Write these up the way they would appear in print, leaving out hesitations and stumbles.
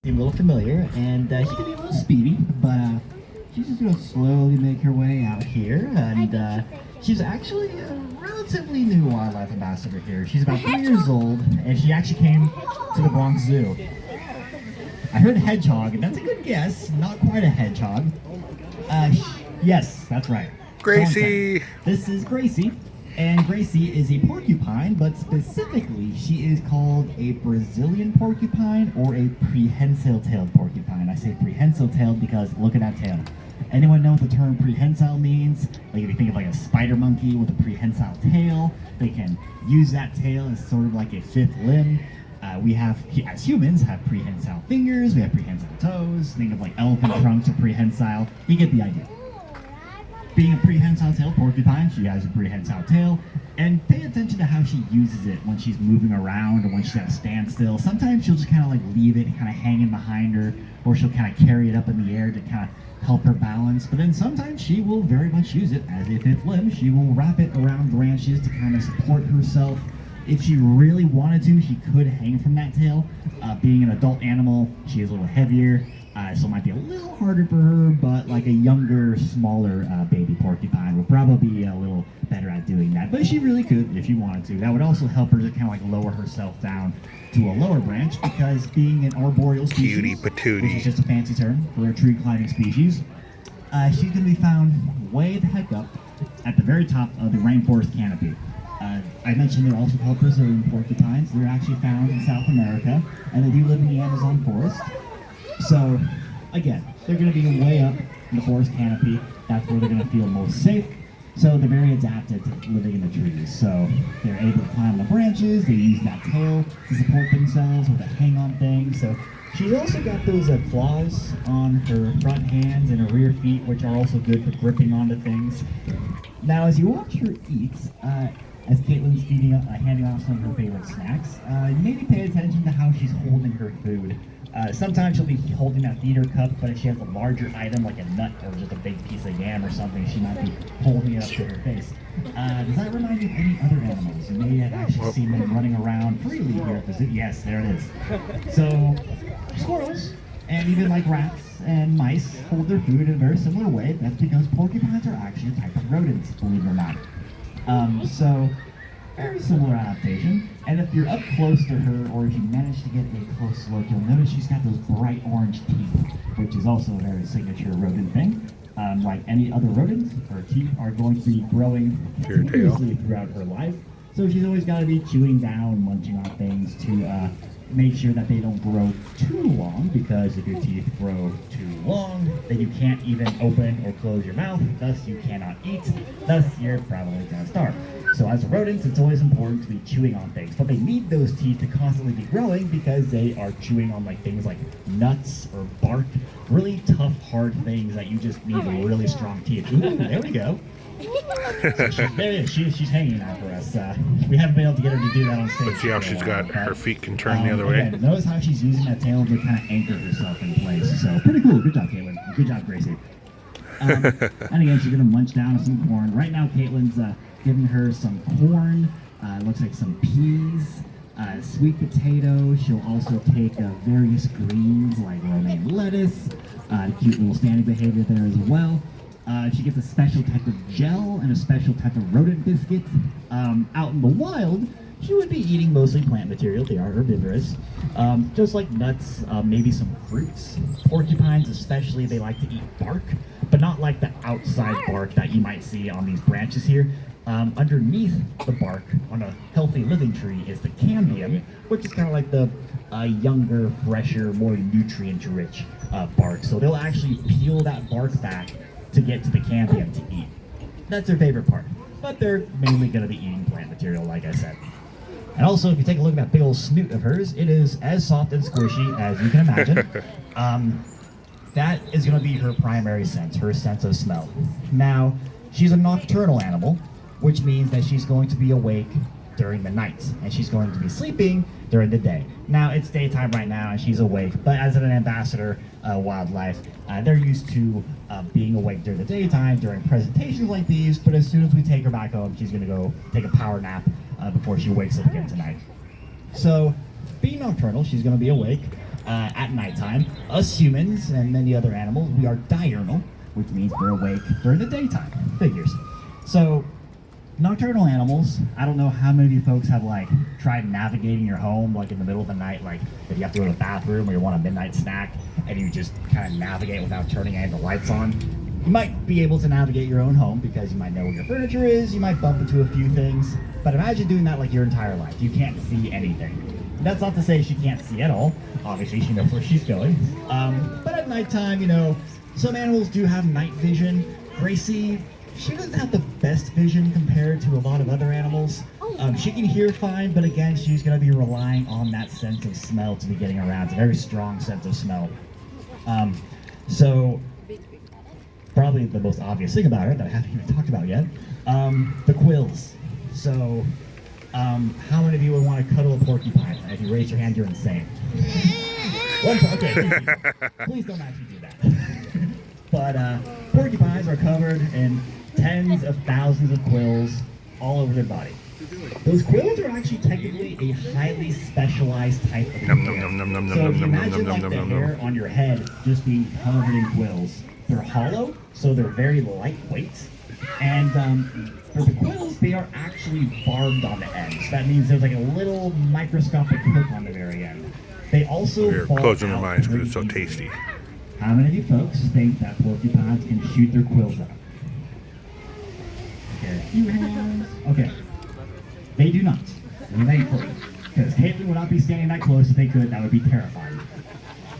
A little familiar, and she can be a little speedy, but she's just going to slowly make her way out here, and she's actually a relatively new wildlife ambassador here. She's about 3 years old, and she actually came to the Bronx Zoo. I heard hedgehog, and that's a good guess. Not quite a hedgehog. Yes, that's right. Gracie! This is Gracie, and Gracie is a porcupine, but specifically she is called a Brazilian porcupine or a prehensile-tailed porcupine. I say prehensile-tailed because look at that tail. Anyone know what the term prehensile means? Like if you think of like a spider monkey with a prehensile tail, they can use that tail as sort of like a fifth limb. We have, as humans, have prehensile fingers, we have prehensile toes. Think of like elephant trunks or prehensile. You get the idea. Being a prehensile-tailed porcupine, she has a prehensile tail, and pay attention to how she uses it when she's moving around or when she's at a standstill. Sometimes she'll just kind of like leave it kind of hanging behind her, or she'll kind of carry it up in the air to kind of help her balance. But then sometimes she will very much use it as a fifth limb. She will wrap it around branches to kind of support herself. If she really wanted to, she could hang from that tail. Being an adult animal, she is a little heavier. So it might be a little harder for her, but like a younger, smaller baby porcupine would probably be a little better at doing that. But she really could if she wanted to. That would also help her to kind of like lower herself down to a lower branch, because being an arboreal species, which is just a fancy term for a tree climbing species, she's going to be found way the heck up at the very top of the rainforest canopy. I mentioned they're also called Brazilian porcupines. They're actually found in South America, and they do live in the Amazon forest. So, again, they're going to be way up in the forest canopy. That's where they're going to feel most safe. So they're very adapted to living in the trees. So they're able to climb the branches. They use that tail to support themselves or to hang on things. So she's also got those claws on her front hands and her rear feet, which are also good for gripping onto things. Now, as you watch her eat, as Caitlin's handing off some of her favorite snacks, maybe pay attention to how she's holding her food. Sometimes she'll be holding that feeder cup, but if she has a larger item like a nut or just a big piece of yam or something, she might be holding it up to her face. Does that remind you of any other animals? You may have actually seen them running around freely here at the zoo. Yes, there it is. So, squirrels, and even like rats and mice, hold their food in a very similar way. That's because porcupines are actually a type of rodents, believe it or not. So, very similar adaptation. And if you're up close to her, or if you manage to get a close look, you'll notice she's got those bright orange teeth, which is also a very signature rodent thing. Like any other rodent, her teeth are going to be growing continuously throughout her life. So she's always got to be chewing down, munching on things to make sure that they don't grow too long, because if your teeth grow too long, then you can't even open or close your mouth, thus you cannot eat, thus you're probably going to starve. So as rodents, it's always important to be chewing on things, but they need those teeth to constantly be growing because they are chewing on like things like nuts or bark, really tough, hard things that you just need really strong teeth. Ooh, there we go. So there it is. She's hanging out for us. We haven't been able to get her to do that on stage. Let's see how she's got her feet can turn the other way. Again, notice how she's using that tail to kind of anchor herself in place. So pretty cool. Good job, Caitlin. Good job, Gracie. And again, she's gonna munch down some corn. Right now, Caitlin's giving her some corn. Looks like some peas. Sweet potato. She'll also take various greens like romaine lettuce. Cute little standing behavior there as well. She gets a special type of gel and a special type of rodent biscuit. Out in the wild, she would be eating mostly plant material. They are herbivorous. Just like nuts, maybe some fruits. Porcupines especially, they like to eat bark, but not like the outside bark that you might see on these branches here. Underneath the bark on a healthy living tree is the cambium, which is kind of like the younger, fresher, more nutrient-rich bark. So they'll actually peel that bark back to get to the cambium to eat. That's their favorite part, but they're mainly going to be eating plant material, like I said. And also, if you take a look at that big old snoot of hers, it is as soft and squishy as you can imagine. That is going to be her primary sense, her sense of smell. Now, she's a nocturnal animal, which means that she's going to be awake during the night, and she's going to be sleeping during the day. Now, it's daytime right now, and she's awake, but as an ambassador wildlife, they're used to being awake during the daytime, during presentations like these, but as soon as we take her back home, she's gonna go take a power nap before she wakes up again tonight. So, being nocturnal, she's gonna be awake. at nighttime. Us humans and many other animals, we are diurnal, which means we're awake during the daytime. Figures. So, nocturnal animals, I don't know how many of you folks have like tried navigating your home like in the middle of the night, like if you have to go to the bathroom or you want a midnight snack and you just kind of navigate without turning any of the lights on. You might be able to navigate your own home because you might know where your furniture is, you might bump into a few things, but imagine doing that like your entire life. You can't see anything. That's not to say she can't see at all. Obviously, she knows where she's going. But at nighttime, you know, some animals do have night vision. Gracie, she doesn't have the best vision compared to a lot of other animals. She can hear fine, but again, she's going to be relying on that sense of smell to be getting around. It's a very strong sense of smell. So, probably the most obvious thing about her that I haven't even talked about yet, the quills. So, how many of you would want to cuddle a porcupine? If you raise your hand, you're insane. Okay, please don't actually do that. But porcupines are covered in tens of thousands of quills all over their body. Those quills are actually technically a highly specialized type of hair. So if you imagine like the hair on your head just being covered in quills, they're hollow, so they're very lightweight. And for the quills, they are actually barbed on the ends. That means there's like a little microscopic hook on the very end. They also We're closing our minds because it's so tasty. How many of you folks think that porcupines can shoot their quills out? Okay, a few hands. Okay. They do not. Thankfully. Because Caitlin would not be standing that close if they could. That would be terrifying.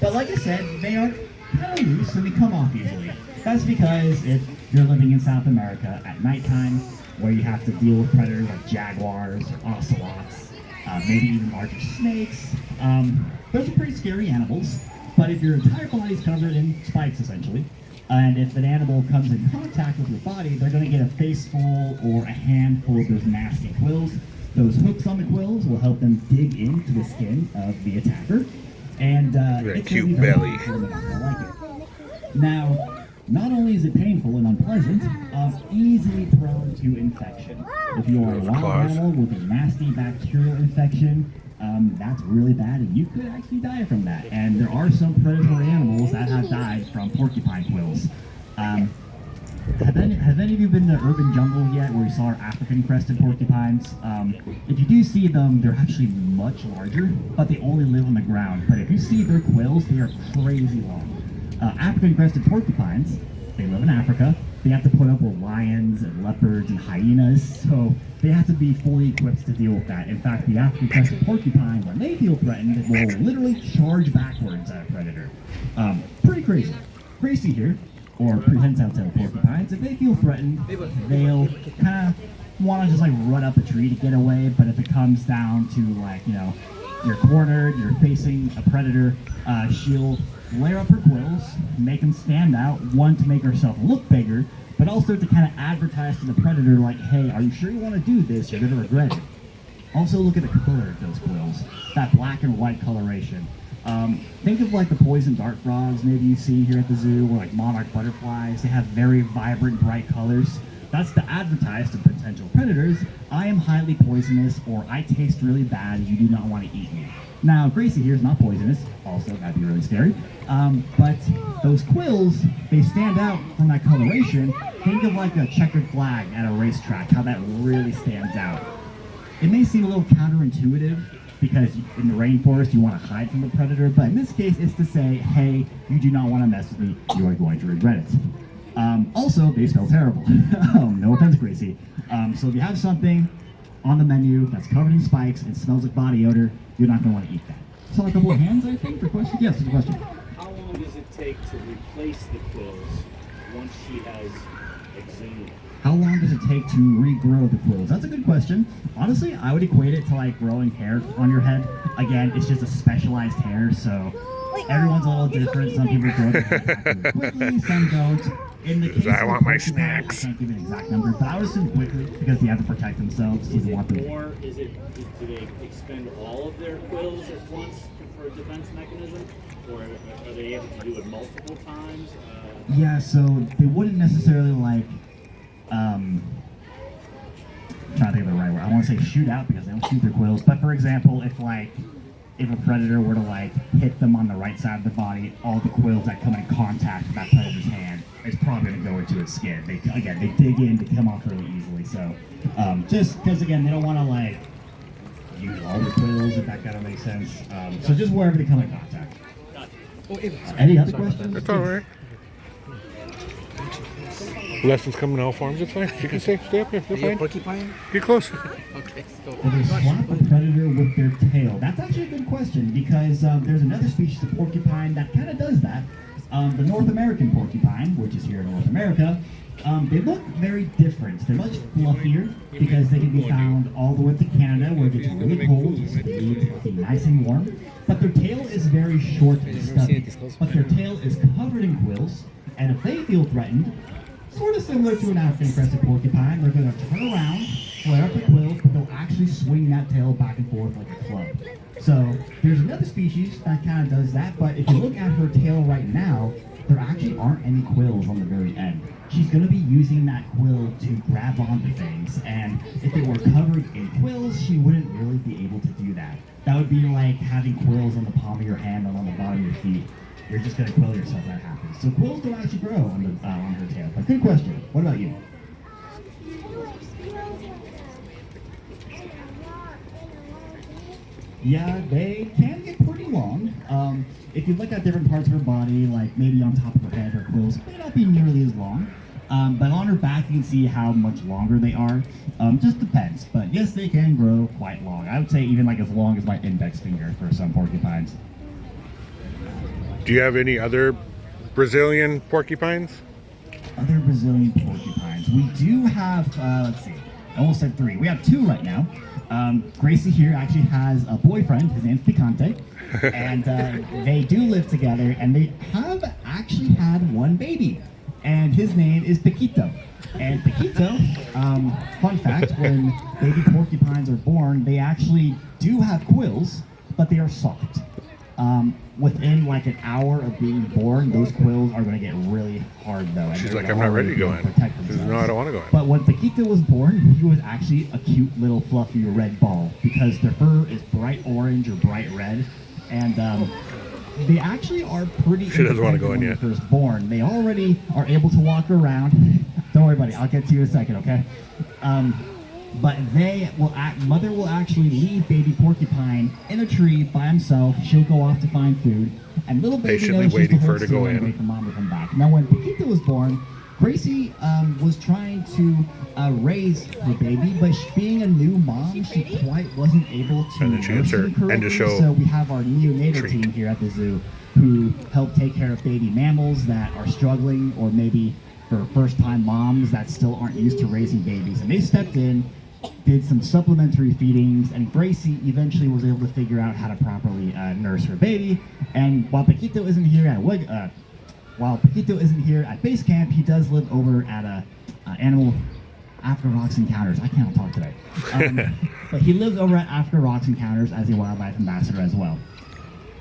But like I said, they are kind of loose and they come off easily. That's because if you're living in South America at nighttime, where you have to deal with predators like jaguars or ocelots, maybe even larger snakes, those are pretty scary animals. But if your entire body is covered in spikes, essentially, and if an animal comes in contact with your body, they're going to get a faceful or a handful of those nasty quills. Those hooks on the quills will help them dig into the skin of the attacker. And that cute belly. I like it. Now, not only is it painful and unpleasant, easily prone to infection. If you are a wild animal with a nasty bacterial infection, that's really bad and you could actually die from that. And there are some predatory animals that have died from porcupine quills. Have any of you been to urban jungle yet where you saw our African crested porcupines? If you do see them, they're actually much larger, but they only live on the ground. But if you see their quills, they are crazy long. African crested porcupines, they live in Africa. They have to put up with lions and leopards and hyenas, so they have to be fully equipped to deal with that. In fact, the African crested porcupine, when they feel threatened, will literally charge backwards at a predator. Pretty crazy. Gracie here, or prehensile tail porcupines, if they feel threatened, they'll kind of want to just like run up a tree to get away, but if it comes down to like, you know, you're cornered, you're facing a predator, she'll layer up her quills, make them stand out, one, to make herself look bigger, but also to kind of advertise to the predator like, hey, are you sure you want to do this? You're going to regret it. Also look at the color of those quills, that black and white coloration. Think of like the poison dart frogs maybe you see here at the zoo, or like monarch butterflies. They have very vibrant, bright colors. That's to advertise to potential predators, I am highly poisonous, or I taste really bad, you do not want to eat me. Now, Gracie here is not poisonous, also that'd be really scary, but those quills, they stand out from that coloration. Think of like a checkered flag at a racetrack, how that really stands out. It may seem a little counterintuitive, because in the rainforest you want to hide from the predator, but in this case it's to say, hey, you do not want to mess with me, you are going to regret it. Also, they smell terrible. No offense, Gracie. So if you have something on the menu that's covered in spikes and smells like body odor, you're not going to want to eat that. So a couple of hands, I think, for questions? Yes, there's a question. How long does it take to replace the quills once she has exhumed? How long does it take to regrow the quills? That's a good question. Honestly, I would equate it to like growing hair on your head. Again, it's just a specialized hair, so everyone's a little different. Some people grow their hair quickly, some don't. In the case I want my porcupine, snacks. I can't give an exact number, but I would assume quickly because they have to protect themselves. Is it more, do they expend all of their quills at once for a defense mechanism? Or are they able to do it multiple times? Yeah, so they wouldn't necessarily like, I'm trying to think of the right word. I want to say shoot out because they don't shoot their quills. But for example, if like if a predator were to like hit them on the right side of the body, all the quills that come in contact with that predator's hand is probably going to go into its skin. They dig in to come off really easily. So just because again, they don't want to like use all the quills, if that kind of makes sense. So just wherever they come in contact. Any other questions? That's all right. Lessons coming out for him. It's fine. You can stay up here. You're fine. Porcupine? Get close. Okay, so Will they swap a predator with their tail? That's actually a good question because there's another species of porcupine that kind of does that. The North American porcupine, which is here in North America, they look very different. They're much fluffier because they can be found all the way to Canada where it gets really cold, so they need to be nice and warm. But their tail is very short and stubby. But their tail is covered in quills, and if they feel threatened, sort of similar to an African crested porcupine, they're going to turn around, flare up the quills, but they'll actually swing that tail back and forth like a club. So there's another species that kind of does that, but if you look at her tail right now, there actually aren't any quills on the very end. She's going to be using that quill to grab onto things, and if it were covered in quills, she wouldn't really be able to do that. That would be like having quills on the palm of your hand and on the bottom of your feet. You're just going to quill yourself when that happens. So quills don't actually grow on her tail. But good question. What about you? Yeah, they can get pretty long. If you look at different parts of her body, like maybe on top of her head, her quills may not be nearly as long. But on her back, you can see how much longer they are. Just depends. But yes, they can grow quite long. I would say even like as long as my index finger for some porcupines. Do you have any other Brazilian porcupines? Other Brazilian porcupines. We do have, let's see, I almost said 3. We have 2 right now. Gracie here actually has a boyfriend. His name's Picante. And they do live together, and they have actually had one baby. And his name is Paquito. And Paquito, fun fact, when baby porcupines are born, they actually do have quills, but they are soft. Within like an hour of being born, those quills are going to get really hard though. She's like, I'm not ready to go in. She says, no, I don't want to go in. But when Paquito was born, he was actually a cute little fluffy red ball because their fur is bright orange or bright red. And they actually are pretty She doesn't want to go in yet. When they're first born. They already are able to walk around. Don't worry, buddy. I'll get to you in a second, okay? But mother will actually leave baby porcupine in a tree by himself. She'll go off to find food, and little baby Patiently knows waiting she's for her to go and in. wait for mom to come back. Now, when Paquito was born, Gracie was trying to raise the baby, but being a new mom, she quite wasn't able to. And then she nurse hits her him correctly. end of show So we have our neonatal treat. team here at the zoo who help take care of baby mammals that are struggling, or maybe for first-time moms that still aren't used to raising babies, and they stepped in, did some supplementary feedings, and Gracie eventually was able to figure out how to properly nurse her baby. And while Paquito isn't here at Basecamp, he does live over at Animal Africa Rocks Encounters. I can't talk today. But he lives over at Africa Rocks Encounters as a wildlife ambassador as well.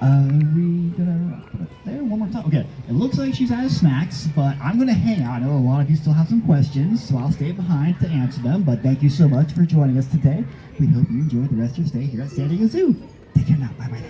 We gonna put it there one more time. Okay, it looks like she's out of snacks, but I'm gonna hang out. I know a lot of you still have some questions, so I'll stay behind to answer them. But thank you so much for joining us today. We hope you enjoy the rest of your stay here at San Diego Zoo. Take care now. Bye bye.